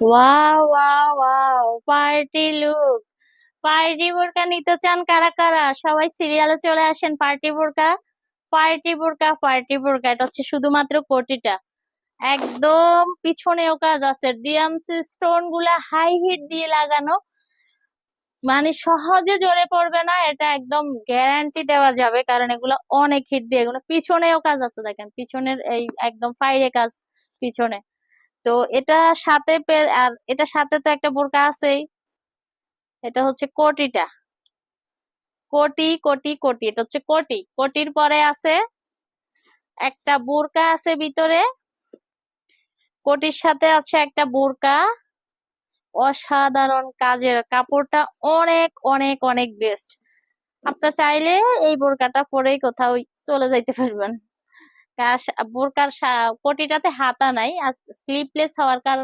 Wow wow wow, party look. Party বোরকা নিতে চান কারা কারা? সবাই সিরিয়ালে চলে আসেন। পার্টি বোরকা, পার্টি বোরকা, পার্টি বোরকা। এটা হচ্ছে শুধুমাত্র কোটিটা, একদম পিছনেও কাজ আছে, ডিএমসি স্টোন গুলা হাই হিট দিয়ে লাগানো, মানে সহজে জ্বরে পড়বে না, এটা একদম গ্যারান্টি দেওয়া যাবে, কারণ এগুলো অনেক হিট দিয়ে। এগুলো পিছনেও কাজ আছে, দেখেন পিছনের এই একদম ফাইরে কাজ পিছনে। তো এটা সাথে আর এটা সাথে তো একটা বোরকা আছেই। এটা হচ্ছে কোটিটা, কোটি কোটি কোটি, এটা হচ্ছে কোটি। কোটির পরে আছে একটা বোরকা আছে ভিতরে, কোটির সাথে আছে একটা বোরকা। অসাধারণ কাজের, কাপড়টা অনেক অনেক অনেক বেস্ট। আপনার চাইলে এই বোরকাটা পরেই কোথাও চলে যাইতে পারবেন। বোরকার কোটিটাতে হাতা নাই, স্লিপলেস হওয়ার কারণে